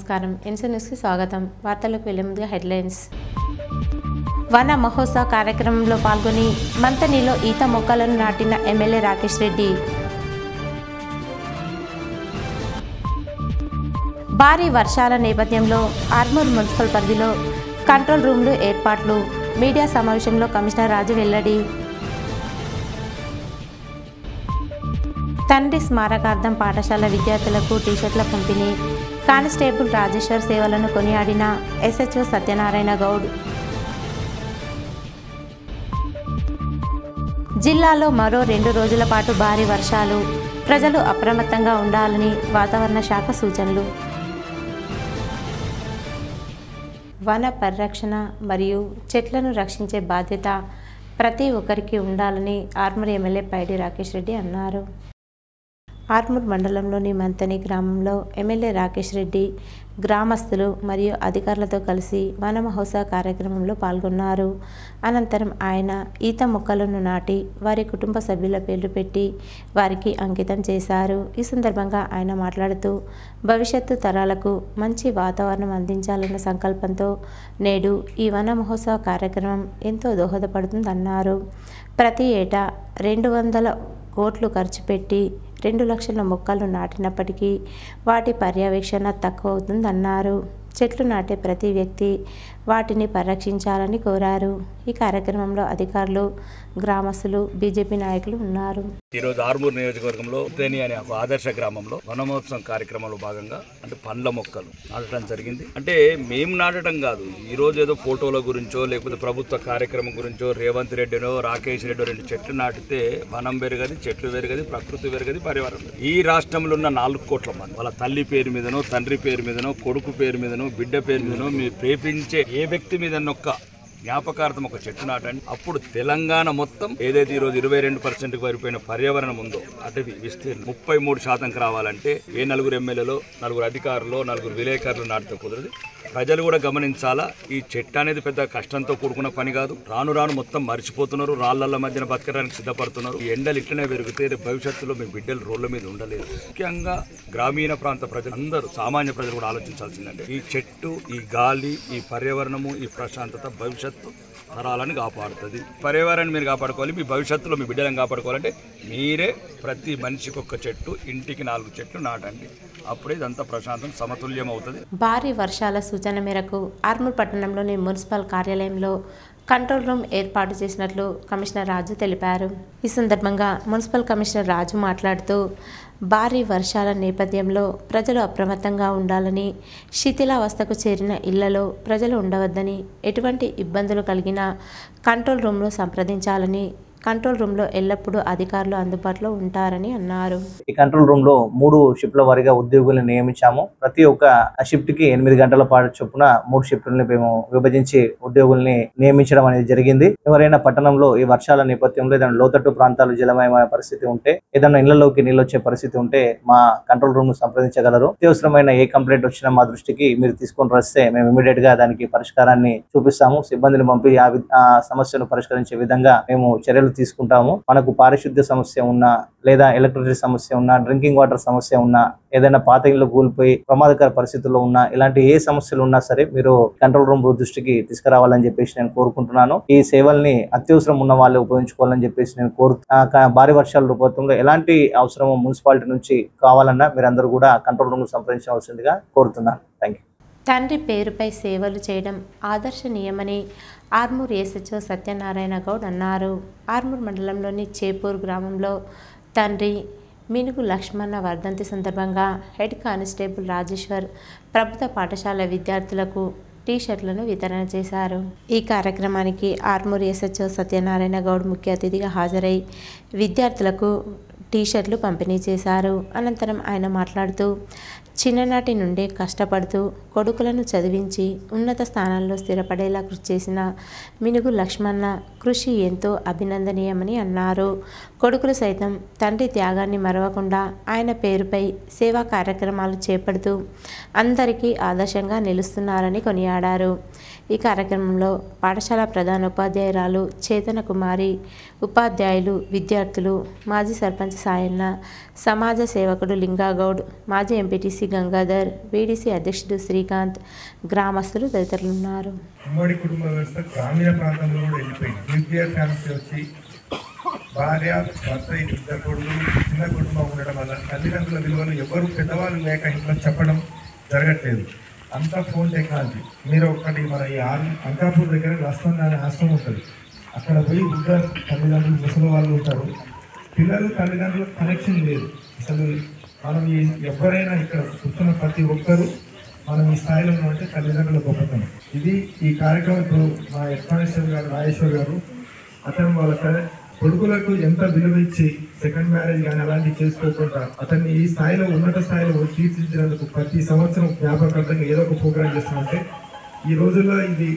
నమస్కారం. ఎన్సీ స్వాగతం. వార్తలకు వెళ్లే ముందుగా హెడ్లైన్స్. వన మహోత్సవ కార్యక్రమంలో పాల్గొని మంతనిలో ఈత మొక్కలను నాటిన ఎమ్మెల్యే రాకేష్ రెడ్డి. భారీ వర్షాల నేపథ్యంలో ఆర్మూర్ మున్సిపల్ పరిధిలో కంట్రోల్ రూమ్లు ఏర్పాట్లు. మీడియా సమావేశంలో కమిషనర్ రాజు వెల్లడి. తండ్రి స్మారకార్థం పాఠశాల విద్యార్థులకు టీషర్ట్ల పంపిణీ. కానిస్టేబుల్ రాజేశ్వర్ సేవలను కొనియాడిన ఎస్హెచ్ఓ సత్యనారాయణ గౌడ్. జిల్లాలో మరో 2 రోజుల పాటు భారీ వర్షాలు. ప్రజలు అప్రమత్తంగా ఉండాలని వాతావరణ శాఖ సూచనలు. వన పరిరక్షణ మరియు చెట్లను రక్షించే బాధ్యత ప్రతి ఒక్కరికి ఉండాలని ఆర్మూర్ ఎమ్మెల్యే పైడి రాకేష్ రెడ్డి అన్నారు. ఆర్మూర్ మండలంలోని మంతని గ్రామంలో ఎమ్మెల్యే రాకేష్ రెడ్డి గ్రామస్తులు మరియు అధికారులతో కలిసి వన మహోత్సవ కార్యక్రమంలో పాల్గొన్నారు. అనంతరం ఆయన ఈత మొక్కలను నాటి వారి కుటుంబ సభ్యుల పేర్లు పెట్టి వారికి అంకితం చేశారు. ఈ సందర్భంగా ఆయన మాట్లాడుతూ భవిష్యత్తు తరాలకు మంచి వాతావరణం అందించాలన్న సంకల్పంతో నేడు ఈ వన మహోత్సవ కార్యక్రమం ఎంతో దోహదపడుతుందన్నారు. ప్రతి ఏటా 200 కోట్లు ఖర్చు పెట్టి 2 లక్షల మొక్కలు నాటినప్పటికీ వాటి పర్యవేక్షణ తక్కువ అవుతుందన్నారు. చెట్లు నాటే ప్రతి వ్యక్తి వాటిని పరిరక్షించాలని కోరారు. ఈ కార్యక్రమంలో అధికారులు, గ్రామస్తులు, బీజేపీ నాయకులు ఉన్నారు. ఈరోజు ఆర్మూర్ నియోజకవర్గంలో ఉత్తేని అనే ఒక ఆదర్శ గ్రామంలో వనమహోత్సవం కార్యక్రమంలో భాగంగా అంటే పండ్ల మొక్కలు నాటడం జరిగింది. అంటే మేము నాటడం కాదు, ఈ రోజు ఏదో ఫోటోల గురించో లేకపోతే ప్రభుత్వ కార్యక్రమం గురించో రేవంత్ రెడ్డినో రాకేష్ రెడ్డి 2 చెట్లు నాటితే వనం పెరగది, చెట్లు పెరగది, ప్రకృతి పెరగది, పర్యావరణం. ఈ రాష్ట్రంలో ఉన్న 4 కోట్ల మంది వాళ్ళ తల్లి పేరు మీదనో, తండ్రి పేరు మీదనో, కొడుకు పేరు మీదనో, బిడ్డ పేరు మీదనో, మీరు ప్రేమించే ఏ వ్యక్తి మీద జ్ఞాపకార్థం ఒక చెట్టు నాటండి. అప్పుడు తెలంగాణ మొత్తం ఏదైతే ఈరోజు 22% పడిపోయిన పర్యావరణం ఉందో అటవీ విస్తీర్ణం 33% రావాలంటే ఏ 4 ఎమ్మెల్యేలో, 4 అధికారులు, 4 విలేకరులు నాటితే కుదరదు. ప్రజలు కూడా గమనించాలా, ఈ చెట్టు అనేది పెద్ద కష్టంతో కూడుకున్న పని కాదు. రాను రాను మొత్తం మర్చిపోతున్నారు, రాళ్ల మధ్యన బతకడానికి సిద్ధపడుతున్నారు. ఈ ఎండలు ఇట్లనే పెరిగితే భవిష్యత్తులో మీ బిడ్డలు రోడ్ల మీద ఉండలేదు. ముఖ్యంగా గ్రామీణ ప్రాంత ప్రజలు అందరూ, సామాన్య ప్రజలు కూడా ఆలోచించాల్సిందంటే ఈ చెట్టు, ఈ గాలి, ఈ పర్యావరణము, ఈ ప్రశాంతత భవిష్యత్తు తరాలను కాపాడుతుంది. పర్యావరణాన్ని మీరు కాపాడుకోవాలి, మీ భవిష్యత్తులో మీ బిడ్డలను కాపాడుకోవాలంటే మీరే ప్రతి మనిషికి 1 చెట్టు, ఇంటికి 4 చెట్లు నాటండి. అప్పుడే ఇదంతా ప్రశాంతం, సమతుల్యం అవుతుంది. భారీ వర్షాల సూచన మేరకు ఆర్మూర్ పట్టణంలోని మున్సిపల్ కార్యాలయంలో కంట్రోల్ రూమ్ ఏర్పాటు చేసినట్లు కమిషనర్ రాజు తెలిపారు. ఈ సందర్భంగా మున్సిపల్ కమిషనర్ రాజు మాట్లాడుతూ భారీ వర్షాల నేపథ్యంలో ప్రజలు అప్రమత్తంగా ఉండాలని, శిథిలావస్థకు చేరిన ఇళ్లలో ప్రజలు ఉండవద్దని, ఎటువంటి ఇబ్బందులు కలిగినా కంట్రోల్ రూమ్లో సంప్రదించాలని, కంట్రోల్ రూమ్లో ఎల్లప్పుడూ అధికారులు అందుబాటులో ఉంటారని అన్నారు. ఈ కంట్రోల్ రూమ్ లో 3 షిఫ్ట్ల వారీగా ఉద్యోగులను నియమించాము. ప్రతి ఒక్క షిఫ్ట్ కి 8 గంటల పాటు చొప్పున 3 షిఫ్ట్లను మేము విభజించి ఉద్యోగుల్ని నియమించడం అనేది జరిగింది. ఎవరైనా పట్టణంలో ఈ వర్షాల నేపథ్యంలో ఏదైనా లోతట్టు ప్రాంతాలు జలమయమైన పరిస్థితి ఉంటే, ఏదైనా ఇళ్లలోకి నీళ్ళు వచ్చే పరిస్థితి ఉంటే మా కంట్రోల్ రూమ్ ను సంప్రదించగలరు. అత్యవసరమైన ఏ కంప్లైంట్ వచ్చినా మా దృష్టికి మీరు తీసుకొని వస్తే మేము ఇమీడియట్ గా దానికి పరిష్కారాన్ని చూపిస్తాము. సిబ్బందిని పంపి ఆ సమస్యను పరిష్కరించే విధంగా మేము చర్యలు తీసుకుంటాము. మనకు పారిశుద్ధ్య సమస్య ఉన్నా, లేదా ఎలక్ట్రిసిటీ సమస్య ఉన్నా, డ్రింకింగ్ వాటర్ సమస్య ఉన్నా, ఏదైనా పాత ఇళ్ళు కూలిపోయి ప్రమాదకర పరిస్థితుల్లో ఉన్నా, ఇలాంటి ఏ సమస్యలు ఉన్నా సరే మీరు కంట్రోల్ రూమ్ దృష్టికి తీసుకురావాలని చెప్పేసి నేను కోరుకుంటున్నాను. ఈ సేవల్ని అత్యవసరం ఉన్న వాళ్ళు ఉపయోగించుకోవాలని చెప్పేసి నేను భారీ వర్షాల రూపంలో ఎలాంటి అవసరమో మున్సిపాలిటీ నుంచి కావాలన్నా మీరందరూ కూడా కంట్రోల్ రూమ్ సంప్రదించవలసిందిగా కోరుతున్నాను. Thank you. తండ్రి పేరుపై సేవలు చేయడం ఆదర్శనీయమని ఆర్మూర్ ఎస్హెచ్ఓ సత్యనారాయణ గౌడ్ అన్నారు. ఆర్మూర్ మండలంలోని చేపూర్ గ్రామంలో తండ్రి మినుగు లక్ష్మణ వర్ధంతి సందర్భంగా హెడ్ కానిస్టేబుల్ రాజేశ్వర్ ప్రభుత్వ పాఠశాల విద్యార్థులకు టీషర్ట్లను వితరణ చేశారు. ఈ కార్యక్రమానికి ఆర్మూర్ ఎస్హెచ్ఓ సత్యనారాయణ గౌడ్ ముఖ్య అతిథిగా హాజరై విద్యార్థులకు టీషర్ట్లు పంపిణీ చేశారు. అనంతరం ఆయన మాట్లాడుతూ చిన్ననాటి నుండే కష్టపడుతూ కొడుకులను చదివించి ఉన్నత స్థానాల్లో స్థిరపడేలా కృషి చేసిన మినుగు లక్ష్మణ కృషి ఎంతో అభినందనీయమని అన్నారు. కొడుకులు సైతం తండ్రి త్యాగాన్ని మరవకుండా ఆయన పేరుపై సేవా కార్యక్రమాలు చేపడుతూ అందరికీ ఆదర్శంగా నిలుస్తున్నారని కొనియాడారు. ఈ కార్యక్రమంలో పాఠశాల ప్రధానోపాధ్యాయురాలు చేతన కుమారి, ఉపాధ్యాయులు, విద్యార్థులు, మాజీ సర్పంచ్ సాయన్న, సమాజ సేవకుడు లింగాగౌడ్, మాజీ ఎంపీటీసీ గంగాధర్, వీడీసీ అధ్యక్షుడు శ్రీకాంత్, గ్రామస్తులు తదితరులున్నారు. ఉమ్మడి కుటుంబ వ్యవస్థ గ్రామీణ ప్రాంతంలో కూడా వెళ్ళిపోయింది. న్యూక్లియర్ ఫ్యామిలీ వచ్చి భార్య, భర్త, ఇద్దరు కొడుకులు, చిన్న కుటుంబం ఉండడం వల్ల తల్లిదండ్రుల విలువలు ఎవరు పెద్దవాళ్ళు లేక ఇంట్లో చెప్పడం జరగట్లేదు. అంతా ఫోన్ టెక్నాలజీ. మీరు ఒకటి మన ఈ అంకాపూర్ దగ్గర లస్మన్ అనే ఆశ్రమం ఉంటుంది. అక్కడ పోయి వృద్ధ తల్లిదండ్రులు, ముసలి వాళ్ళు ఉంటారు. పిల్లలు తల్లిదండ్రులకు కనెక్షన్ లేదు. అసలు మనం ఎవరైనా ఇక్కడ కూర్చున్న ప్రతి ఒక్కరూ మనం ఈ స్థాయిలో ఉన్నామంటే తల్లిదండ్రుల గొప్పతనం. ఇది ఈ కార్యక్రమం ఇప్పుడు మా ఎక్స్పాన్షన్ గారు, రాజేశ్వర్ గారు, అతను వాళ్ళ కొడుకులకు ఎంత విలువ ఇచ్చి సెకండ్ మ్యారేజ్ కానీ అలాంటివి చేసుకోకుండా అతన్ని ఈ స్థాయిలో ఉన్నత స్థాయిలో తీర్చిదిద్దినందుకు ప్రతి సంవత్సరం జ్ఞాపకార్థంగా ఏదో ఒక ప్రోగ్రాం చేస్తామంటే ఈ రోజుల్లో ఇది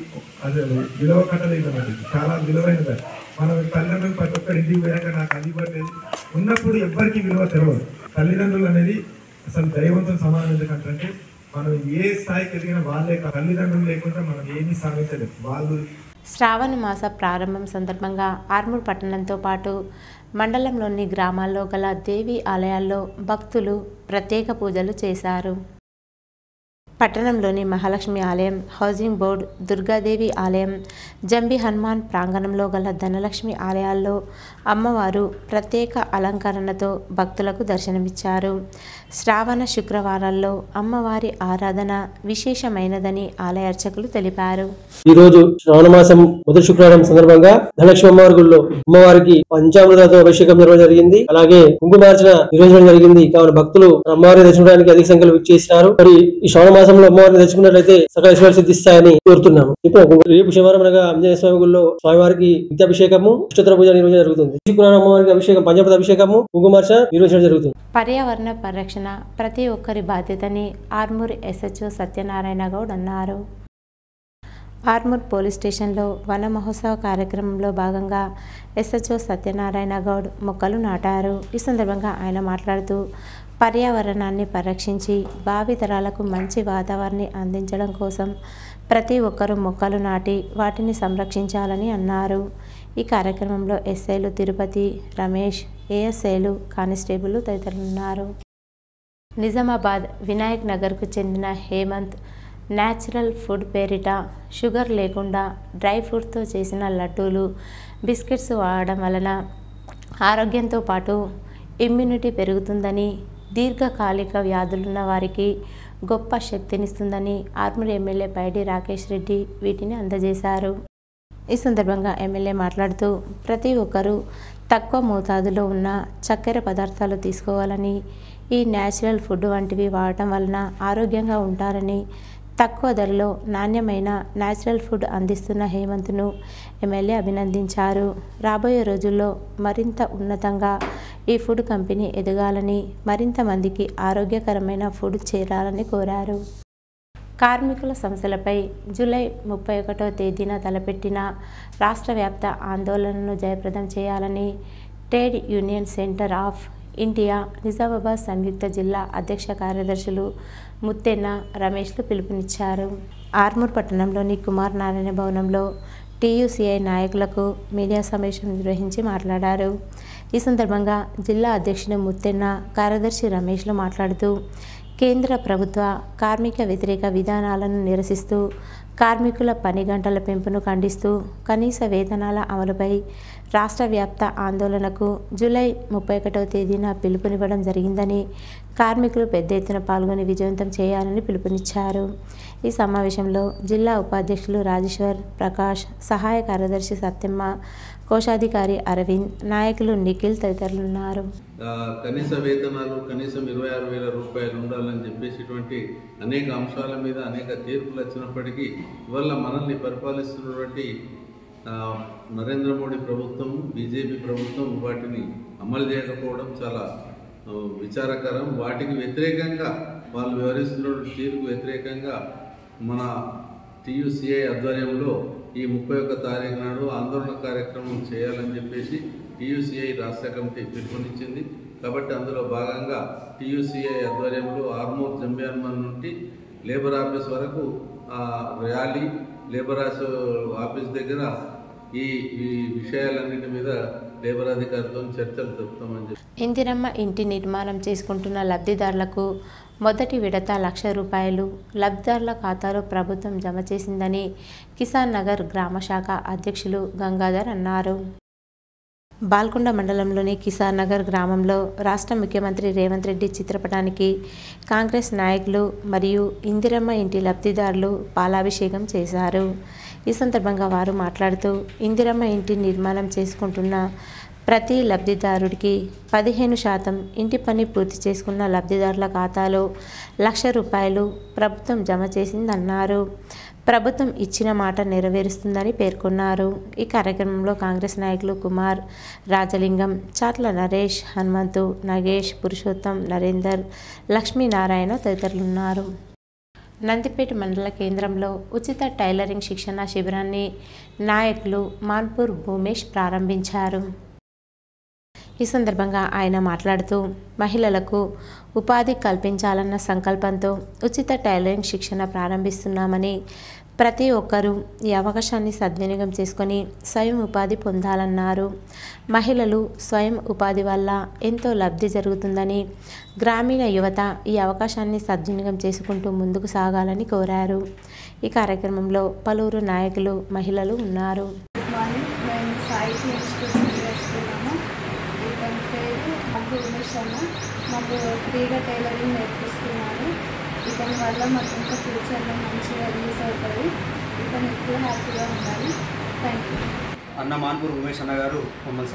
అసలు విలువ కట్టలేదు అన్నది. చాలా విలువైనది. మనం తల్లిదండ్రులు ప్రతి ఒక్కరు ఇంటికి పోయాక నాకు అది ఇవ్వట్లేదు ఉన్నప్పుడు ఎవ్వరికి విలువ తెలియదు. తల్లిదండ్రులు అనేది అసలు దైవంతో సమానం. ఎందుకంటే మనం ఏ స్థాయికి ఎదిగిన వాళ్ళే, తల్లిదండ్రులు లేకుండా మనం ఏమీ సాధించలేదు. వాళ్ళు శ్రావణ మాస ప్రారంభం సందర్భంగా ఆర్మూర్ పట్టణంతో పాటు మండలంలోని గ్రామాల్లో గల దేవి ఆలయాల్లో భక్తులు ప్రత్యేక పూజలు చేశారు. పట్టణంలోని మహాలక్ష్మి ఆలయం, హౌసింగ్ బోర్డ్, దుర్గాదేవి ఆలయం, జంబి హనుమాన్ ప్రాంగణంలో గల ధనలక్ష్మి ఆలయాల్లో అమ్మవారు ప్రత్యేక అలంకరణతో భక్తులకు దర్శనమిచ్చారు. శ్రావణ శుక్రవారాల్లో అమ్మవారి ఆరాధన విశేషమైనదని ఆలయ అర్చకులు తెలిపారు. ఈరోజు శ్రావణ మాసం మొదటి శుక్రవారం సందర్భంగా ధనలక్ష్మి అమ్మవారి గుడిలో అమ్మవారికి పంచామృతతో అభిషేకం నిర్వహించడం జరిగింది. అలాగే కుంకుమార్చన నిర్వహించడం జరిగింది. కావున భక్తులు అమ్మవారిని దర్శించడానికి అధిక సంఖ్యలో విచ్చేసినారు. మరి ఈ శ్రావణ మాసంలో అమ్మవారిని తెచ్చుకున్నట్లయితే సకల ఐశ్వర్యాలు సిద్ధిస్తాయని కోరుతున్నాము. ఇప్పుడు రేపు శనివారం అనగా ఆంజనేయ స్వామి గుడిలో స్వామివారికి నిత్యాభిషేకము, అష్టోత్తర పూజ నిర్వహించడం జరుగుతుంది. శుక్రవారం అమ్మవారికి అభిషేకం, పంచామృత అభిషేకము, కుంకుమార్చన నిర్వహించడం జరుగుతుంది. పర్యావరణ పరిరక్షణ ప్రతి ఒక్కరి బాధ్యతని ఆర్మూర్ ఎస్హెచ్ఓ సత్యనారాయణ గౌడ్ అన్నారు. ఆర్మూర్ పోలీస్ స్టేషన్లో వన మహోత్సవ కార్యక్రమంలో భాగంగా ఎస్హెచ్ఓ సత్యనారాయణ గౌడ్ మొక్కలు నాటారు. ఈ సందర్భంగా ఆయన మాట్లాడుతూ పర్యావరణాన్ని పరిరక్షించి భావితరాలకు మంచి వాతావరణాన్ని అందించడం కోసం ప్రతి ఒక్కరూ మొక్కలు నాటి వాటిని సంరక్షించాలని అన్నారు. ఈ కార్యక్రమంలో ఎస్ఐలు తిరుపతి, రమేష్, ఏఎస్ఐలు, కానిస్టేబుల్ తదితరులున్నారు. నిజామాబాద్ వినాయక్ నగర్కు చెందిన హేమంత్ న్యాచురల్ ఫుడ్ పేరిట షుగర్ లేకుండా డ్రై ఫ్రూట్స్తో చేసిన లడ్డూలు, బిస్కెట్స్ వాడడం వలన ఆరోగ్యంతో పాటు ఇమ్యూనిటీ పెరుగుతుందని, దీర్ఘకాలిక వ్యాధులున్న వారికి గొప్ప శక్తినిస్తుందని ఆర్మూర్ ఎమ్మెల్యే పైడి రాకేష్ రెడ్డి వీటిని అందజేశారు. ఈ సందర్భంగా ఎమ్మెల్యే మాట్లాడుతూ ప్రతి ఒక్కరూ తక్కువ మోతాదులో ఉన్న చక్కెర పదార్థాలు తీసుకోవాలని, ఈ న్యాచురల్ ఫుడ్ వంటివి వాడటం వలన ఆరోగ్యంగా ఉంటారని, తక్కువ ధరలో నాణ్యమైన న్యాచురల్ ఫుడ్ అందిస్తున్న హేమంత్ను ఎమ్మెల్యే అభినందించారు. రాబోయే రోజుల్లో మరింత ఉన్నతంగా ఈ ఫుడ్ కంపెనీ ఎదగాలని, మరింత మందికి ఆరోగ్యకరమైన ఫుడ్ చేరాలని కోరారు. కార్మికుల సమస్యలపై జూలై 31వ తేదీన తలపెట్టిన రాష్ట్ర వ్యాప్త ఆందోళనను జయప్రదం చేయాలని trade union centre of India Nizamabad సంయుక్త జిల్లా అధ్యక్ష కార్యదర్శులు ముత్తెన్న, రమేష్లు పిలుపునిచ్చారు. ఆర్మూర్ పట్టణంలోని కుమార్ నారాయణ భవనంలో టీయూసీఐ నాయకులకు మీడియా సమావేశం నిర్వహించి మాట్లాడారు. ఈ సందర్భంగా జిల్లా అధ్యక్షుడు ముత్తెన్న, కార్యదర్శి రమేష్లు మాట్లాడుతూ కేంద్ర ప్రభుత్వ కార్మిక వ్యతిరేక విధానాలను నిరసిస్తూ, కార్మికుల పని గంటల పెంపును ఖండిస్తూ కనీస వేతనాల అమలుపై రాష్ట్ర వ్యాప్త ఆందోళనకు జూలై 31వ తేదీన పిలుపునివ్వడం జరిగిందని, కార్మికులు పెద్ద ఎత్తున పాల్గొని విజయవంతం చేయాలని పిలుపునిచ్చారు. ఈ సమావేశంలో జిల్లా ఉపాధ్యక్షులు రాజేశ్వర్, ప్రకాష్, సహాయ కార్యదర్శి సత్యమ్మ, కోశాధికారి అరవింద్, నాయకులు నిఖిల్ తదితరులున్నారు. కనీస వేతనాలు కనీసం 26,000 రూపాయలు ఉండాలని చెప్పేసిటువంటి అనేక అంశాల మీద అనేక తీర్పులు వచ్చినప్పటికీ ఇవాళ మనల్ని పరిపాలిస్తున్నటువంటి నరేంద్ర మోడీ ప్రభుత్వం, బీజేపీ ప్రభుత్వం వాటిని అమలు చేయకపోవడం చాలా విచారకరం. వాటికి వ్యతిరేకంగా వాళ్ళు వ్యవహరిస్తున్న తీరుకు వ్యతిరేకంగా మన టీయూసీఐ ఆధ్వర్యంలో ఈ 31వ తారీఖు నాడు ఆందోళన కార్యక్రమం చేయాలని చెప్పేసి టీయూసీఐ రాష్ట్ర కమిటీ పిలుపునిచ్చింది. కాబట్టి అందులో భాగంగా టీయూసీఐ ఆధ్వర్యంలో ఆర్మూర్ జంబి హనుమాన్ నుండి లేబర్ ఆఫీస్ వరకు ర్యాలీ, లేబర్ ఆఫీస్ దగ్గర ఈ విషయాలన్నిటి మీద లేబర్ అధికారితో చర్చలు జరుపుతామని చెప్పి. ఇందిరమ్మ ఇంటి నిర్మాణం చేసుకుంటున్న లబ్ధిదారులకు మొదటి విడత 1,00,000 రూపాయలు లబ్ధిదారుల ఖాతాలో ప్రభుత్వం జమ చేసిందని కిసాన్ నగర్ గ్రామ శాఖ అధ్యక్షులు గంగాధర్ అన్నారు. బాల్కొండ మండలంలోని కిసాన్ నగర్ గ్రామంలో రాష్ట్ర ముఖ్యమంత్రి రేవంత్ రెడ్డి చిత్రపటానికి కాంగ్రెస్ నాయకులు మరియు ఇందిరమ్మ ఇంటి లబ్ధిదారులు పాలాభిషేకం చేశారు. ఈ సందర్భంగా వారు మాట్లాడుతూ ఇందిరమ్మ ఇంటి నిర్మాణం చేసుకుంటున్న ప్రతి లబ్ధిదారుడికి 15% ఇంటి పని పూర్తి చేసుకున్న లబ్ధిదారుల ఖాతాలో 1,00,000 రూపాయలు ప్రభుత్వం జమ చేసిందన్నారు. ప్రభుత్వం ఇచ్చిన మాట నెరవేరుస్తుందని పేర్కొన్నారు. ఈ కార్యక్రమంలో కాంగ్రెస్ నాయకులు కుమార్, రాజలింగం, చాట్ల నరేష్, హనుమంతు, నగేష్, పురుషోత్తం, నరేందర్, లక్ష్మీనారాయణ తదితరులున్నారు. నందిపేట మండల కేంద్రంలో ఉచిత టైలరింగ్ శిక్షణ శిబిరాన్ని నాయకులు మాన్పూర్ భూమేష్ ప్రారంభించారు. ఈ సందర్భంగా ఆయన మాట్లాడుతూ మహిళలకు ఉపాధి కల్పించాలన్న సంకల్పంతో ఉచిత టైలరింగ్ శిక్షణ ప్రారంభిస్తున్నామని, ప్రతి ఒక్కరూ ఈ అవకాశాన్ని సద్వినియోగం చేసుకొని స్వయం ఉపాధి పొందాలన్నారు. మహిళలు స్వయం ఉపాధి వల్ల ఎంతో లబ్ధి జరుగుతుందని, గ్రామీణ యువత ఈ అవకాశాన్ని సద్వినియోగం చేసుకుంటూ ముందుకు సాగాలని కోరారు. ఈ కార్యక్రమంలో పలువురు నాయకులు, మహిళలు ఉన్నారు. మాకు ఫ్రీగా టైలరింగ్ నేర్పిస్తున్నాను. ఇతని వల్ల మాకు ఇంకా ఫ్యూచర్లో మంచిగా యూజ్ అవుతుంది. ఇతను ఎక్కువ హ్యాపీగా ఉండాలి. Thank you. అన్న మాన్పూర్ ఉమేష్ అన్న గారు మమ్మల్ని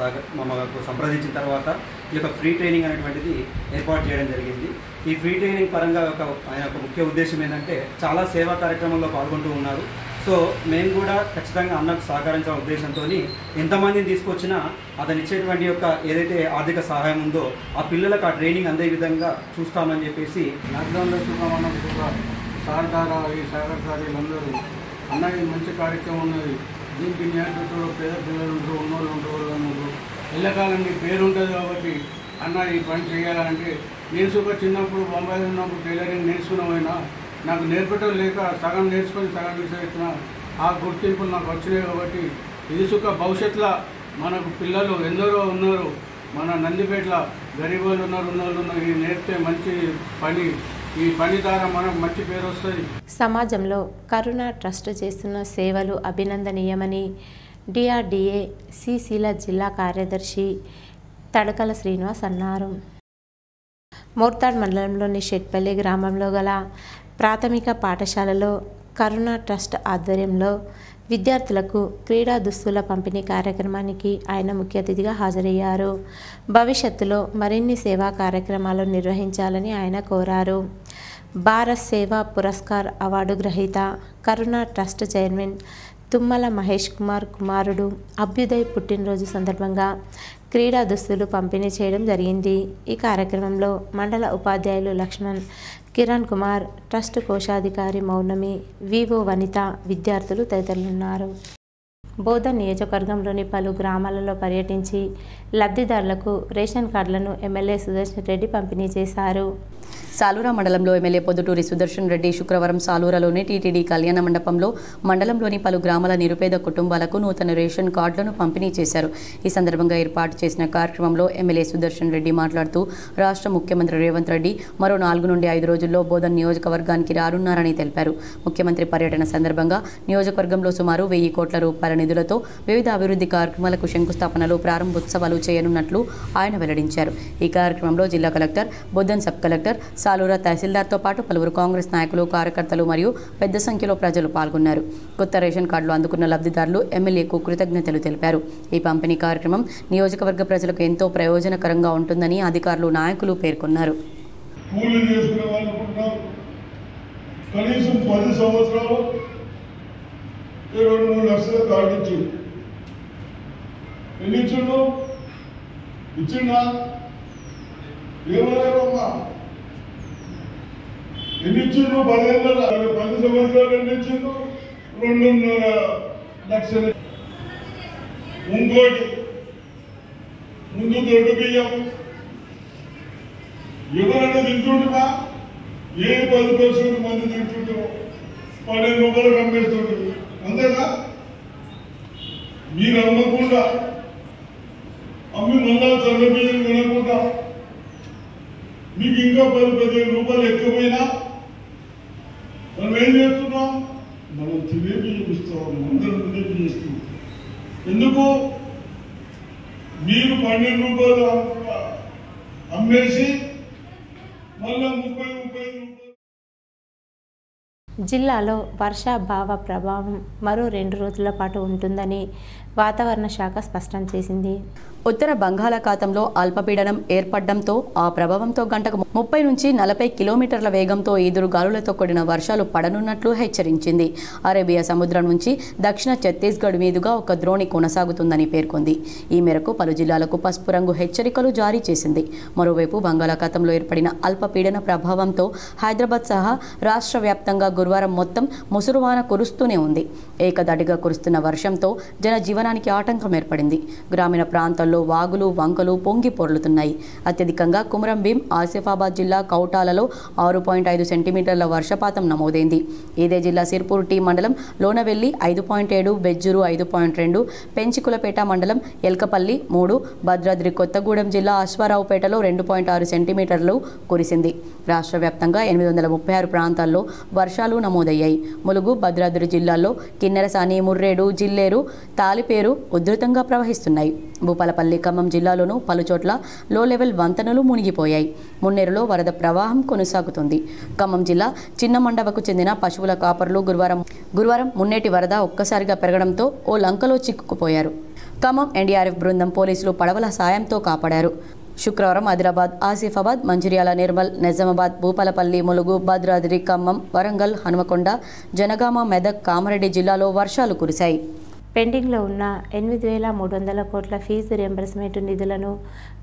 సంప్రదించిన తర్వాత ఈ యొక్క ఫ్రీ ట్రైనింగ్ అనేటువంటిది ఏర్పాటు చేయడం జరిగింది. ఈ ఫ్రీ ట్రైనింగ్ పరంగా ఆయన ఒక ముఖ్య ఉద్దేశం ఏంటంటే చాలా సేవా కార్యక్రమంలో పాల్గొంటూ ఉన్నారు. సో మేము కూడా ఖచ్చితంగా అన్నకు సహకరించిన ఉద్దేశంతో ఎంతమందిని తీసుకొచ్చినా అతను ఇచ్చేటువంటి యొక్క ఏదైతే ఆర్థిక సహాయం ఉందో ఆ పిల్లలకు ఆ ట్రైనింగ్ అందే విధంగా చూస్తామని చెప్పేసి లాక్డౌన్లో మనం సహకార ఈ సహకారులందరూ అన్న ఇది మంచి కార్యక్రమం ఉన్నది. దీనికి న్యాయపత్రులు పేద పిల్లలు ఉంటారు, ఉన్నోళ్ళు ఉంటారు, ఎల్లకాలం నీ పేరు ఉంటుంది కాబట్టి అన్న ఈ పని చేయాలంటే నేను సుఖ చిన్నప్పుడు బొంబాయిలో ఉన్నప్పుడు టైలరింగ్ నేర్చుకున్నామైనా నాకు నేర్పటం లేక సగం నేర్చుకొని సగం విషయం ఆ గుర్తింపులు నాకు వచ్చినాయి కాబట్టి ఇది సుఖ భవిష్యత్తులో మనకు పిల్లలు ఎందరో ఉన్నారు, మన నందిపేటలో గరీబ్ వాళ్ళు ఉన్నారు, ఈ నేర్పితే మంచి పని, ఈ పని ద్వారా మనకు మంచి పేరు వస్తుంది. సమాజంలో కరుణ ట్రస్ట్ చేస్తున్న సేవలు అభినందనీయమని డిఆర్డీఏ సిసిల జిల్లా కార్యదర్శి తడకల శ్రీనివాస్ అన్నారు. మోర్తాడ్ మండలంలోని షెట్పల్లి గ్రామంలో గల ప్రాథమిక పాఠశాలలో కరుణ ట్రస్ట్ ఆధ్వర్యంలో విద్యార్థులకు క్రీడా దుస్తుల పంపిణీ కార్యక్రమానికి ఆయన ముఖ్య అతిథిగా హాజరయ్యారు. భవిష్యత్తులో మరిన్ని సేవా కార్యక్రమాలు నిర్వహించాలని ఆయన కోరారు. భారత్ సేవా పురస్కార్ అవార్డు గ్రహీత కరుణ ట్రస్ట్ చైర్మన్ తుమ్మల మహేష్ కుమార్ కుమారుడు అభ్యుదయ్ పుట్టినరోజు సందర్భంగా క్రీడా దుస్తులు పంపిణీ చేయడం జరిగింది. ఈ కార్యక్రమంలో మండల ఉపాధ్యాయులు లక్ష్మణ్, కిరణ్ కుమార్, ట్రస్ట్ కోశాధికారి మౌనమి, వివో వనిత, విద్యార్థులు తదితరులున్నారు. బోధన్ నియోజకవర్గంలోని పలు గ్రామాలలో పర్యటించి లబ్ధిదారులకు రేషన్ కార్డులను ఎమ్మెల్యే సుదర్శన్ రెడ్డి పంపిణీ చేశారు. సాలూరా మండలంలో ఎమ్మెల్యే పొద్దుటూరి సుదర్శన్ రెడ్డి శుక్రవారం సాలూరాలోని టీటీడీ కళ్యాణ మండపంలో మండలంలోని పలు గ్రామాల నిరుపేద కుటుంబాలకు నూతన రేషన్ కార్డులను పంపిణీ చేశారు. ఈ సందర్భంగా ఏర్పాటు చేసిన కార్యక్రమంలో ఎమ్మెల్యే సుదర్శన్ రెడ్డి మాట్లాడుతూ రాష్ట్ర ముఖ్యమంత్రి రేవంత్ రెడ్డి మరో 4 నుండి 5 రోజుల్లో బోధన్ నియోజకవర్గానికి రానున్నారని తెలిపారు. ముఖ్యమంత్రి పర్యటన సందర్భంగా నియోజకవర్గంలో సుమారు 1000 కోట్ల రూపాయల నిధులతో వివిధ అభివృద్ధి కార్యక్రమాలకు శంకుస్థాపనలు, ప్రారంభోత్సవాలు చేయనున్నట్లు ఆయన వెల్లడించారు. ఈ కార్యక్రమంలో జిల్లా collector, Bodhan sub collector, Salura తహసీల్దార్తో పాటు పలువురు కాంగ్రెస్ నాయకులు, కార్యకర్తలు మరియు పెద్ద సంఖ్యలో ప్రజలు పాల్గొన్నారు. కొత్త రేషన్ కార్డులు అందుకున్న లబ్ధిదారులు ఎమ్మెల్యేకు కృతజ్ఞతలు తెలిపారు. ఈ పంపిణీ కార్యక్రమం నియోజకవర్గ ప్రజలకు ఎంతో ప్రయోజనకరంగా ఉంటుందని అధికారులు, నాయకులు పేర్కొన్నారు. కనీసం 10 సంవత్సరాలు 2-3 లక్షల కార్డు ఇచ్చిండు ఇచ్చిండా ఏమన్నారమ్మా ఎన్ని ఇచ్చిండు 10 సంవత్సరాలు ఎన్ని ఇచ్చిండు 2.5 లక్షలు. ఇంకోటి ముందు దొడ్డు బియ్యం ఎవరైనా తింటుంటున్నా ఏ 10% మంది తింటుంటారు 12 రూపాయలు అమ్మేస్తుంటారు. అంతేనా? మీరు అమ్మకుండా అమ్మి మళ్ళా చల్ల బియ్యం కొనకుండా మీకు ఇంకా 10-15 రూపాయలు ఎక్కువైనా మనం ఏం చేస్తున్నాం? మనం తినే బియ్యం ఇస్తాం, అందరం తినే బియ్యం ఇస్తాం. ఎందుకు? మీరు 12 రూపాయలు అమ్మేసి మళ్ళా 30-35 రూపాయలు. జిల్లాలో వర్షాభావ ప్రభావం మరో 2 రోజుల పాటు ఉంటుందని వాతావరణ శాఖ స్పష్టం చేసింది. ఉత్తర బంగాళాఖాతంలో అల్పపీడనం ఏర్పడడంతో ఆ ప్రభావంతో గంటకు 30 నుంచి 40 కిలోమీటర్ల వేగంతో ఈదురు గాలులతో కూడిన వర్షాలు పడనున్నట్లు హెచ్చరించింది. అరేబియా సముద్రం నుంచి దక్షిణ ఛత్తీస్గఢ్ మీదుగా ఒక ద్రోణి కొనసాగుతుందని పేర్కొంది. ఈ మేరకు పలు జిల్లాలకు పసుపు రంగు హెచ్చరికలు జారీ చేసింది. మరోవైపు బంగాళాఖాతంలో ఏర్పడిన అల్పపీడన ప్రభావంతో హైదరాబాద్ సహా రాష్ట్ర వ్యాప్తంగా గురువారం మొత్తం ముసురువాన కురుస్తూనే ఉంది. ఏకదాటిగా కురుస్తున్న వర్షంతో జనజీవనానికి ఆటంకం ఏర్పడింది. గ్రామీణ ప్రాంతాల్లో వాగులు వంకలు పొంగి పొర్లుతున్నాయి. అత్యధికంగా కుమరం భీం, ఆసిఫాబాద్ జిల్లా కౌటాలలో 6.5 సెంటీమీటర్ల వర్షపాతం నమోదైంది. ఇదే జిల్లా సిర్పూర్ టీ మండలం లోనవెల్లి 5.7, బెజ్జూరు 5.2, పెంచికులపేట మండలం ఎల్కపల్లి 3, భద్రాద్రి కొత్తగూడెం జిల్లా అశ్వారావుపేటలో 2.6 సెంటీమీటర్లు కురిసింది. రాష్ట్ర వ్యాప్తంగా 836 ప్రాంతాల్లో వర్షాలు నమోదయ్యాయి. ములుగు, భద్రాద్రి జిల్లాల్లో కిన్నెరసాని, ముర్రేడు, జిల్లేరు, తాలిపేరు ఉధృతంగా ప్రవహిస్తున్నాయి. భూపాలపల్లి, ఖమ్మం జిల్లాలోనూ పలుచోట్ల లో లెవెల్ వంతెనలు మునిగిపోయాయి. మున్నేరులో వరద ప్రవాహం కొనసాగుతుంది. ఖమ్మం జిల్లా చిన్న మండవకు చెందిన పశువుల కాపర్లు గురువారం మున్నేటి వరద ఒక్కసారిగా పెరగడంతో ఓ లంకలో చిక్కుకుపోయారు. ఖమ్మం ఎన్డీఆర్ఎఫ్ బృందం పోలీసులు పడవల సాయంతో కాపాడారు. శుక్రవారం ఆదిలాబాద్, ఆసిఫాబాద్, మంచిర్యాల, నిర్మల్, నిజామాబాద్, భూపాలపల్లి, ములుగు, భద్రాద్రి, ఖమ్మం, వరంగల్, హనుమకొండ, జనగామ, మెదక్, కామారెడ్డి జిల్లాలో వర్షాలు కురిశాయి. పెండింగ్లో ఉన్న 8,300 కోట్ల ఫీజు రియంబర్స్మెంట్ నిధులను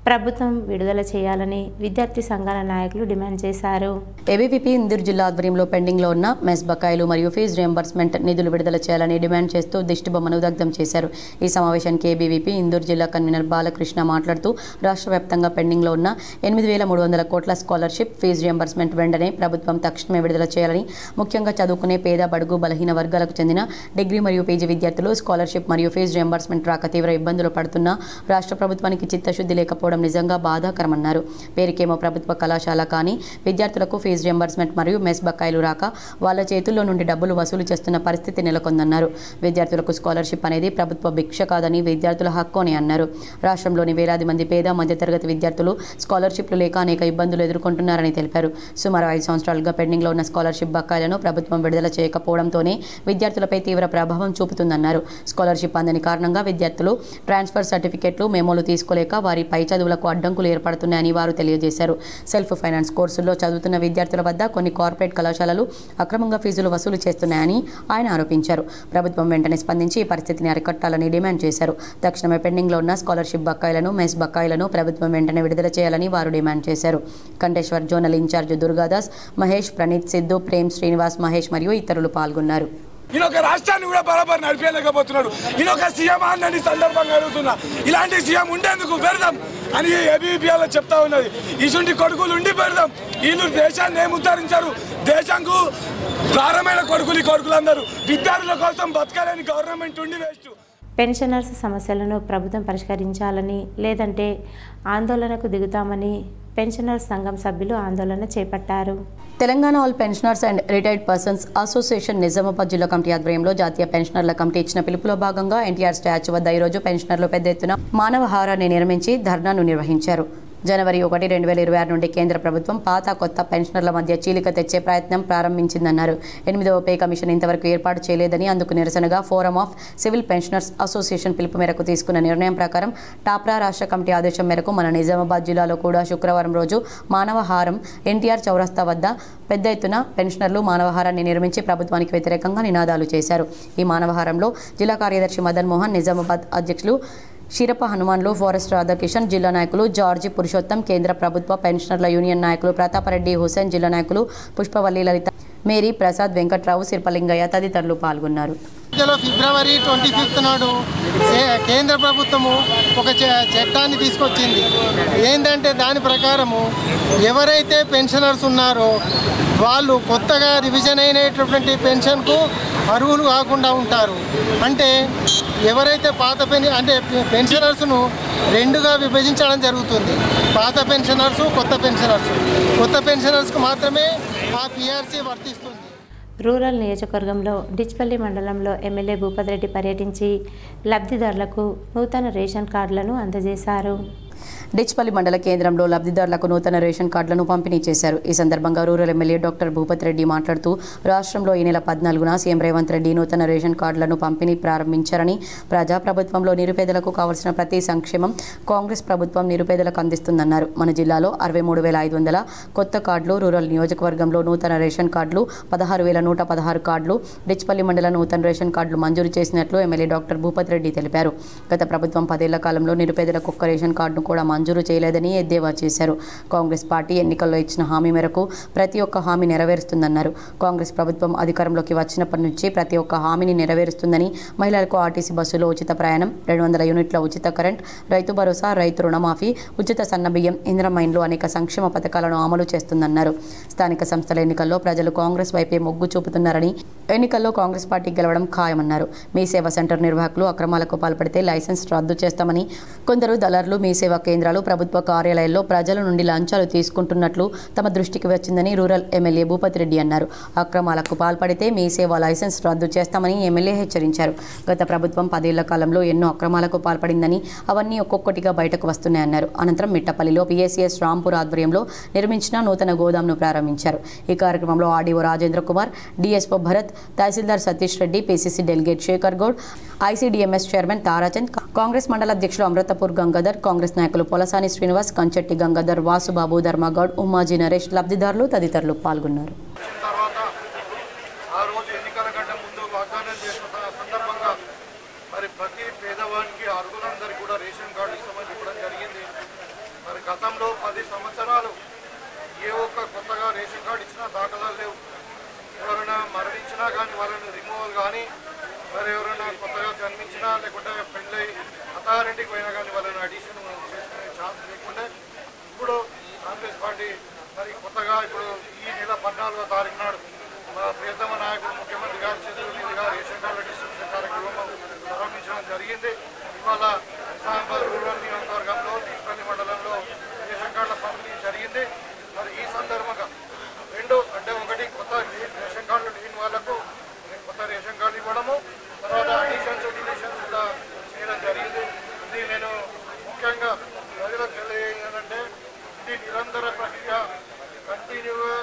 ప్రభుత్వం విడుదల చేయాలని విద్యార్థి సంఘాల నాయకులు డిమాండ్ చేశారు. ఏబీవీపీ ఇందూరు జిల్లా ఆధ్వర్యంలో పెండింగ్లో ఉన్న మెస్ బకాయిలు మరియు ఫీజు రియంబర్స్మెంట్ నిధులు విడుదల చేయాలని డిమాండ్ చేస్తూ దిష్టిబొమ్మను దగ్ధం చేశారు. ఈ సమావేశానికి ఏబీవీపీ ఇందూరు జిల్లా కన్వీనర్ బాలకృష్ణ మాట్లాడుతూ రాష్ట్ర వ్యాప్తంగా పెండింగ్లో ఉన్న 8,300 కోట్ల స్కాలర్షిప్ ఫీజు రియంబర్స్మెంట్ వెంటనే ప్రభుత్వం తక్షణమే విడుదల చేయాలని, ముఖ్యంగా చదువుకునే పేద, బడుగు, బలహీన వర్గాలకు చెందిన డిగ్రీ మరియు పీజీ విద్యార్థులు స్కాలర్షిప్ మరియు ఫీజు రియంబర్స్మెంట్ రాక తీవ్ర ఇబ్బందులు పడుతున్నా రాష్ట్ర ప్రభుత్వానికి చిత్తశుద్ధి లేకపోవడం నిజంగా బాధాకరమన్నారు. పేరుకేమో ప్రభుత్వ కళాశాల కానీ విద్యార్థులకు ఫీజు రియంబర్స్మెంట్ మరియు మెస్ బకాయిలు రాక వాళ్ళ చేతుల్లో నుండి డబ్బులు వసూలు చేస్తున్న పరిస్థితి నెలకొందన్నారు. విద్యార్థులకు స్కాలర్షిప్ అనేది ప్రభుత్వ భిక్ష కాదని, విద్యార్థుల హక్కు అని అన్నారు. రాష్ట్రంలోని వేలాది మంది పేద, మధ్యతరగతి విద్యార్థులు స్కాలర్షిప్లు లేక అనేక ఇబ్బందులు ఎదుర్కొంటున్నారని తెలిపారు. సుమారు 5 సంవత్సరాలుగా పెండింగ్లో ఉన్న స్కాలర్షిప్ బకాయిలను ప్రభుత్వం విడుదల చేయకపోవడంతోనే విద్యార్థులపై తీవ్ర ప్రభావం చూపుతుందన్నారు. స్కాలర్షిప్ అందని కారణంగా విద్యార్థులు ట్రాన్స్ఫర్ సర్టిఫికెట్లు, మెమోలు తీసుకోలేక వారి పై చదువులకు అడ్డంకులు ఏర్పడుతున్నాయని వారు తెలియజేశారు. సెల్ఫ్ ఫైనాన్స్ కోర్సుల్లో చదువుతున్న విద్యార్థుల వద్ద కొన్ని కార్పొరేట్ కళాశాలలు అక్రమంగా ఫీజులు వసూలు చేస్తున్నాయని ఆయన ఆరోపించారు. ప్రభుత్వం వెంటనే స్పందించి ఈ పరిస్థితిని అరికట్టాలని డిమాండ్ చేశారు. తక్షణమే పెండింగ్లో ఉన్న స్కాలర్షిప్ బకాయిలను, మెస్ బకాయిలను ప్రభుత్వం వెంటనే విడుదల చేయాలని వారు డిమాండ్ చేశారు. కంటేశ్వర్ జోనల్ ఇన్ఛార్జ్ దుర్గాదాస్, మహేష్, ప్రణీత్, సిద్ధు, ప్రేమ్, శ్రీనివాస్, మహేష్ మరియు ఇతరులు పాల్గొన్నారు. ఈయనొక రాష్ట్రాన్ని కూడా బరాబర్ నడిపేయలేకపోతున్నాడు. ఈయనొక సీఎం అని సందర్భంగా అడుగుతున్నా. ఇలాంటి సీఎం ఉండేందుకు పెడదాం అని ఏబీపీలో చెప్తా ఉన్నది. ఇటువంటి కొడుకులు ఉండి పెడదాం. వీళ్ళు దేశాన్ని ఏం ఉద్ధరించారు? దేశంకు ప్రారంభమైన కొడుకులు ఈ కొడుకులందరూ విద్యార్థుల కోసం బతకాలని గవర్నమెంట్ ఉండి వేస్ట్. పెన్షనర్స్ సమస్యలను ప్రభుత్వం పరిష్కరించాలని, లేదంటే ఆందోళనకు దిగుతామని పెన్షనర్స్ సంఘం సభ్యులు ఆందోళన చేపట్టారు. Telangana all pensioners and retired persons association Nizamabad జిల్లా కమిటీ ఆధ్వర్యంలో జాతీయ పెన్షనర్ల కమిటీ ఇచ్చిన పిలుపులో భాగంగా ఎన్టీఆర్ స్టాచ్యూ వద్ద ఈరోజు పెన్షనర్లు పెద్ద ఎత్తున మానవహారాన్ని నిర్మించి ధర్నాను నిర్వహించారు. జనవరి 1, 2026 నుండి కేంద్ర ప్రభుత్వం పాత కొత్త పెన్షనర్ల మధ్య చీలిక తెచ్చే ప్రయత్నం ప్రారంభించిందన్నారు. 8వ పే కమిషన్ ఇంతవరకు ఏర్పాటు చేయలేదని, అందుకు నిరసనగా forum of civil pensioners association పిలుపు మేరకు తీసుకున్న నిర్ణయం ప్రకారం టాప్రా రాష్ట్ర కమిటీ ఆదేశం మేరకు మన నిజామాబాద్ జిల్లాలో కూడా శుక్రవారం రోజు మానవహారం ఎన్టీఆర్ చౌరస్తా వద్ద పెద్ద ఎత్తున పెన్షనర్లు మానవహారాన్ని నిర్మించి ప్రభుత్వానికి వ్యతిరేకంగా నినాదాలు చేశారు. ఈ మానవహారంలో జిల్లా కార్యదర్శి మదన్ మోహన్, నిజామాబాద్ అధ్యక్షులు షిరప హనుమాన్లు, ఫారెస్ట్ రాధాకిషన్, జిల్లా నాయకులు జార్జి పురుషోత్తం, కేంద్ర ప్రభుత్వ పెన్షనర్ల యూనియన్ నాయకులు ప్రతాపరెడ్డి, హుసేన్, జిల్లా నాయకులు పుష్పవల్లి లలిత, మేరీ, ప్రసాద్, వెంకట్రావు, శిల్పలింగయ్య తదితరులు పాల్గొన్నారు. ఫిబ్రవరి 25 నాడు కేంద్ర ప్రభుత్వము ఒక చట్టాన్ని తీసుకొచ్చింది. ఏంటంటే దాని ప్రకారము ఎవరైతే పెన్షనర్స్ ఉన్నారో వాళ్ళు కొత్తగా రివిజన్ అయినటువంటి పెన్షన్కు అర్హులు కాకుండా ఉంటారు. అంటే ఎవరైతే పాత పెన్షనర్స్ను రెండుగా విభజించడం జరుగుతుంది. పాత పెన్షనర్స్, కొత్త పెన్షనర్స్కు మాత్రమే ఆ పిఆర్సీ వర్తిస్తుంది. రూరల్ నియోజకవర్గంలో డిచ్పల్లి మండలంలో ఎమ్మెల్యే భూపతి రెడ్డి పర్యటించి లబ్ధిదారులకు నూతన రేషన్ కార్డులను అందజేశారు. డిచ్పల్లి మండల కేంద్రంలో లబ్ధిదారులకు నూతన రేషన్ కార్డులను పంపిణీ చేశారు. ఈ సందర్భంగా rural MLA doctor Bhupathi Reddy మాట్లాడుతూ రాష్ట్రంలో ఈ నెల 14న సీఎం రేవంత్ రెడ్డి నూతన రేషన్ కార్డులను పంపిణీ ప్రారంభించారని, ప్రజాప్రభుత్వంలో నిరుపేదలకు కావలసిన ప్రతి సంక్షేమం కాంగ్రెస్ ప్రభుత్వం నిరుపేదలకు అందిస్తుందన్నారు. మన జిల్లాలో 63,500 కొత్త కార్డులు, రూరల్ నియోజకవర్గంలో నూతన రేషన్ కార్డులు 16,116 కార్డులు, డిచ్పల్లి మండల నూతన రేషన్ కార్డులు మంజూరు చేసినట్లు ఎమ్మెల్యే డాక్టర్ భూపతి రెడ్డి తెలిపారు. గత ప్రభుత్వం 10 ఏళ్ల కాలంలో నిరుపేదలకు ఒక్క రేషన్ కార్డును కూడా మంజూరు చేయలేదని ఎద్దేవా చేశారు. కాంగ్రెస్ పార్టీ ఎన్నికల్లో ఇచ్చిన హామీ మేరకు ప్రతి ఒక్క హామీ నెరవేరుస్తుందన్నారు. కాంగ్రెస్ ప్రభుత్వం అధికారంలోకి వచ్చినప్పటి నుంచి ప్రతి ఒక్క హామీని నెరవేరుస్తుందని, మహిళలకు ఆర్టీసీ బస్సులో ఉచిత ప్రయాణం, 200 యూనిట్ల ఉచిత కరెంట్, రైతు భరోసా, రైతు రుణమాఫీ, ఉచిత సన్నబియ్యం, ఇంద్రమైన్లు అనేక సంక్షేమ పథకాలను అమలు చేస్తుందన్నారు. స్థానిక సంస్థల ఎన్నికల్లో ప్రజలు కాంగ్రెస్ వైపే మొగ్గు చూపుతున్నారని, ఎన్నికల్లో కాంగ్రెస్ పార్టీ గెలవడం ఖాయమన్నారు. మీ సేవా సెంటర్ నిర్వాహకులు అక్రమాలకు పాల్పడితే లైసెన్స్ రద్దు చేస్తామని, కొందరు దళారులు మీ సేవా కేంద్రాలు, ప్రభుత్వ కార్యాలయాల్లో ప్రజల నుండి లంచాలు తీసుకుంటున్నట్లు తమ దృష్టికి వచ్చిందని రూరల్ ఎమ్మెల్యే భూపతి రెడ్డి అన్నారు. అక్రమాలకు పాల్పడితే మీ సేవా లైసెన్స్ రద్దు చేస్తామని ఎమ్మెల్యే హెచ్చరించారు. గత ప్రభుత్వం 10 ఏళ్ల కాలంలో ఎన్నో అక్రమాలకు పాల్పడిందని, అవన్నీ ఒక్కొక్కటిగా బయటకు వస్తున్నాయన్నారు. అనంతరం మిట్టపల్లిలో పిఎస్సిఎస్ రాంపూర్ ఆధ్వర్యంలో నిర్మించిన నూతన గోదాంను ప్రారంభించారు. ఈ కార్యక్రమంలో ఆర్డీఓ రాజేంద్ర కుమార్, డిఎస్ఓ భరత్, తహసీల్దార్ Satish Reddy, PCC delegate Shekar Goud, ICDMS chairman Tarachand, Congress మండల అధ్యక్షులు అమృతపూర్ గంగాధర్, కాంగ్రెస్ నాయకులు పొలసాని శ్రీనివాస్, కంచెట్టి గంగాధర్, వాసుబాబు, ధర్మగౌడ్, ఉమ్మాజీ నరేష్, లబ్ధిదారులు తదితరులు పాల్గొన్నారు. గతంలో 10 సంవత్సరాలు ఏ ఒక్క కొత్తగా రేషన్ కార్డు ఇచ్చినా దాఖలాలు లేవు. ఎవరైనా మరణించినా కానీ వాళ్ళని రిమూవల్ కానీ, మరి ఎవరైనా కొత్తగా జన్మించినా లేకుంటే పెళ్ళై అత్తారింటికి పోయినా కానీ వాళ్ళని అడిషన్ చేసుకునే ఛాన్స్ లేకుంటే, ఇప్పుడు కాంగ్రెస్ పార్టీ మరి కొత్తగా ఇప్పుడు ఈ నెల 14వ తారీఖు నాడు మా ప్రియతమ నాయకుడు ముఖ్యమంత్రి గారి చేతుల మీదుగా రేషన్ కార్డుల డిస్ట్రిబ్యూషన్ కార్యక్రమం ప్రారంభించడం జరిగింది. ఇవాళ నిజామాబాద్ రూరల్ నియోజకవర్గంలో డిచ్పల్లి మండలంలో రేషన్ కార్డుల పంపిణీ జరిగింది. మరి ఈ సందర్భంగా ఒకటి కొత్త రేషన్ కార్డులు లేని వాళ్ళకు కొత్త రేషన్ కార్డు ఇవ్వడము, తర్వాత అడిషన్స్ డిలీషన్స్ కూడా చేయడం జరిగింది. ఇది నేను ముఖ్యంగా ప్రజలకు తెలియజేయాలంటే ఇది నిరంతర ప్రక్రియ, కంటిన్యూగా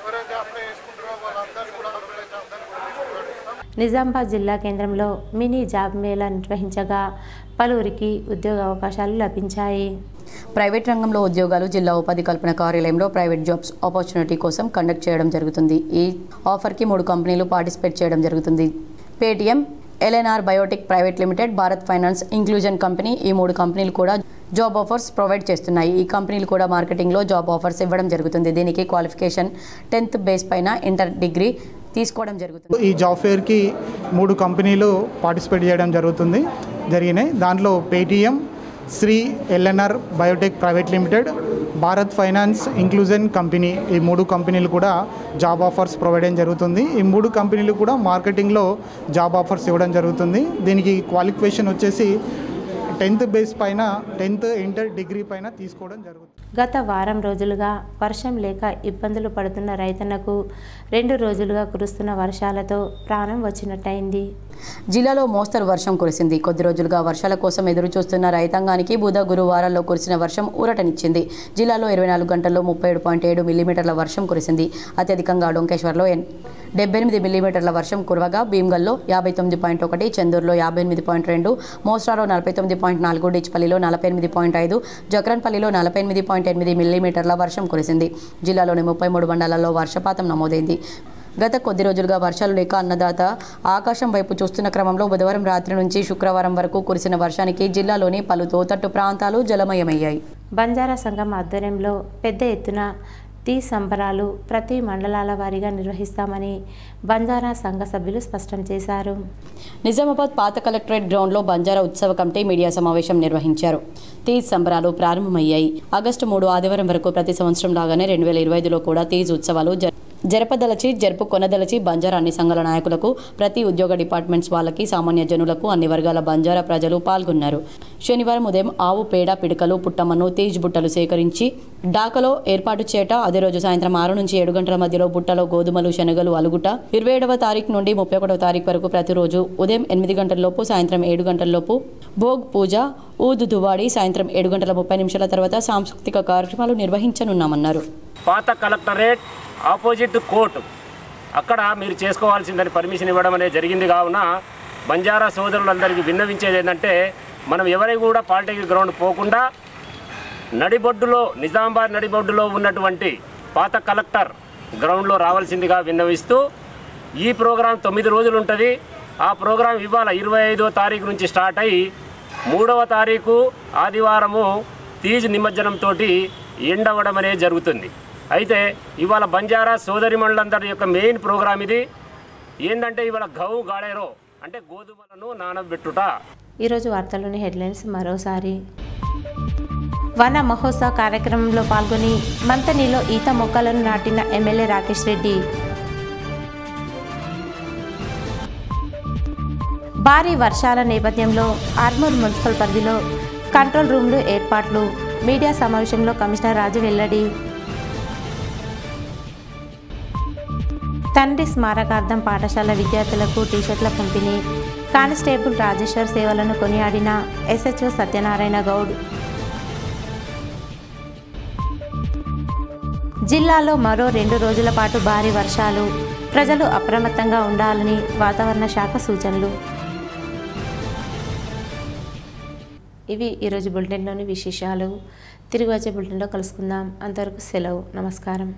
ఎవరైతే అప్లై చేసుకుంటారో వాళ్ళందరినీ కూడా అర్హులైతే అందరినీ కూడా రేషన్ కార్డు ఇస్తాం. నిజామాబాద్ జిల్లా కేంద్రంలో మినీ జాబ్ మేళా నిర్వహించగా పలువురికి ఉద్యోగ అవకాశాలు లభించాయి. ప్రైవేట్ రంగంలో ఉద్యోగాలు జిల్లా ఉపాధి కల్పన కార్యాలయంలో ప్రైవేట్ జాబ్స్ ఆపర్చునిటీ కోసం కండక్ట్ చేయడం జరుగుతుంది. ఈ ఆఫర్కి 3 కంపెనీలు పార్టిసిపేట్ చేయడం జరుగుతుంది. Paytm, LNR biotech private limited, Bharat finance inclusion company, ఈ 3 కంపెనీలు కూడా జాబ్ ఆఫర్స్ ప్రొవైడ్ చేస్తున్నాయి. ఈ కంపెనీలు కూడా మార్కెటింగ్లో జాబ్ ఆఫర్స్ ఇవ్వడం జరుగుతుంది. దీనికి క్వాలిఫికేషన్ 10th బేస్ పైన ఇంటర్ డిగ్రీ తీసుకోవడం జరుగుతుంది. ఈ జాబ్ ఫేర్కి 3 కంపెనీలు పార్టిసిపేట్ చేయడం జరిగినాయి. దాంట్లో Paytm, Shri LNR biotech private limited, Bharat finance inclusion company, ఈ 3 కంపెనీలు కూడా జాబ్ ఆఫర్స్ ప్రొవైడ్ చేయడం జరుగుతుంది. ఈ 3 కంపెనీలు కూడా మార్కెటింగ్లో జాబ్ ఆఫర్స్ ఇవ్వడం జరుగుతుంది. దీనికి క్వాలిఫికేషన్ వచ్చేసి 10th బేస్ పైన 10th ఇంటర్ డిగ్రీ పైన తీసుకోవడం జరుగుతుంది. గత వారం రోజులుగా వర్షం లేక ఇబ్బందులు పడుతున్న రైతన్నకు 2 రోజులుగా కురుస్తున్న వర్షాలతో ప్రాణం వచ్చినట్టయింది. జిల్లాలో మోస్తరు వర్షం కురిసింది. కొద్ది రోజులుగా వర్షాల కోసం ఎదురు చూస్తున్న రైతాంగానికి బుధ గురువారాల్లో కురిసిన వర్షం ఊరటనిచ్చింది. జిల్లాలో 24 గంటల్లో 37.7 మిల్లీమీటర్ల వర్షం కురిసింది. అత్యధికంగా డొంకేశ్వర్లో 78 మిల్లీమీటర్ల వర్షం కురవగా భీమ్గల్లో 59.1, చందూరులో 58.2, మోస్రాలో 49.4, డిచ్పల్లిలో 48.5, జక్రన్పల్లిలో 48.8 మిల్లీమీటర్ల వర్షం కురిసింది. జిల్లాలోని 33 మండలాల్లో వర్షపాతం నమోదైంది. గత కొద్ది రోజులుగా వర్షాలు లేక అన్నదాత ఆకాశం వైపు చూస్తున్న క్రమంలో బుధవారం రాత్రి నుంచి శుక్రవారం వరకు కురిసిన వర్షానికి జిల్లాలోని పలు తోతట్టు ప్రాంతాలు జలమయమయ్యాయి. బంజారా సంఘం ఆధ్వర్యంలో పెద్ద ఎత్తున తీజ్ సంబరాలు ప్రతి మండలాల వారీగా నిర్వహిస్తామని బంజారా సంఘ సభ్యులు స్పష్టం చేశారు. నిజామాబాద్ పాత కలెక్టరేట్ గ్రౌండ్లో బంజారా ఉత్సవ కమిటీ మీడియా సమావేశం నిర్వహించారు. తీజ్ సంబరాలు ప్రారంభమయ్యాయి. ఆగస్టు 3 ఆదివారం వరకు ప్రతి సంవత్సరం లాగానే 2025లో కూడా తీజ్ ఉత్సవాలు జరుపుకొనదలచి బంజారా అన్ని సంఘాల నాయకులకు, ప్రతి ఉద్యోగ డిపార్ట్మెంట్స్ వాళ్ళకి, సామాన్య జనులకు, అన్ని వర్గాల బంజారా ప్రజలు పాల్గొన్నారు. శనివారం ఉదయం ఆవు పేడ, పిడకలు, పుట్టమన్ను, తీజ్ బుట్టలు సేకరించి డాకలో ఏర్పాటు చేయట. అదే రోజు సాయంత్రం 6 నుంచి 7 గంటల మధ్యలో బుట్టలో గోధుమలు, శనగలు అలుగుట. 27వ తారీఖు నుండి 31వ తారీఖు వరకు ప్రతిరోజు ఉదయం 8 గంటలలోపు, సాయంత్రం 7 గంటలలోపు భోగ్ పూజ, ఊదు దువాడి, సాయంత్రం 7 గంటల 30 నిమిషాల తర్వాత సాంస్కృతిక కార్యక్రమాలు నిర్వహించనున్నామన్నారు. పాత కలెక్టరేట్ ఆపోజిట్ కోర్టు అక్కడ మీరు చేసుకోవాల్సిందని పర్మిషన్ ఇవ్వడం అనేది జరిగింది. కావున బంజారా సోదరులందరికీ విన్నవించేది ఏంటంటే, మనం ఎవరి కూడా పాలిటెక్నిక్ గ్రౌండ్ పోకుండా నడిబొడ్డులో, నిజామాబాద్ నడిబొడ్డులో ఉన్నటువంటి పాత కలెక్టర్ గ్రౌండ్లో రావాల్సిందిగా విన్నవిస్తూ, ఈ ప్రోగ్రాం 9 రోజులు ఉంటుంది. ఆ ప్రోగ్రాం ఇవాళ 25వ తారీఖు నుంచి స్టార్ట్ అయ్యి 3వ తారీఖు ఆదివారము తీజ్ నిమజ్జనంతో ఎండవడం అనేది జరుగుతుంది. అయితే ఇవాళ బంజారా సోదరిమణులందరి యొక్క మెయిన్ ప్రోగ్రామ్ ఇది ఏంటంటే, ఇవాళ గౌ గాడేరో అంటే గోధుమలను నానబెట్టుట. ఈరోజు వార్తల్లోని హెడ్లైన్స్ మరోసారి. వన మహోత్సవ కార్యక్రమంలో పాల్గొని మంతనిలో ఈత మొక్కలను నాటిన ఎమ్మెల్యే రాకేష్ రెడ్డి. భారీ వర్షాల నేపథ్యంలో ఆర్మూర్ మున్సిపల్ పరిధిలో కంట్రోల్ రూమ్లు ఏర్పాట్లు. మీడియా సమావేశంలో కమిషనర్ రాజు వెల్లడి. తండ్రి స్మారకార్థం పాఠశాల విద్యార్థులకు టీషర్ట్ల పంపిణీ. కానిస్టేబుల్ రాజేశ్వర్ సేవలను కొనియాడిన ఎస్హెచ్ఓ సత్యనారాయణ గౌడ్. జిల్లాలో మరో 2 రోజుల పాటు భారీ వర్షాలు. ప్రజలు అప్రమత్తంగా ఉండాలని వాతావరణ శాఖ సూచనలు. ఇవి ఈరోజు బులెటిన్లోని విశేషాలు. తిరిగి వచ్చే బులెటిన్లో కలుసుకుందాం. అంతవరకు సెలవు. నమస్కారం.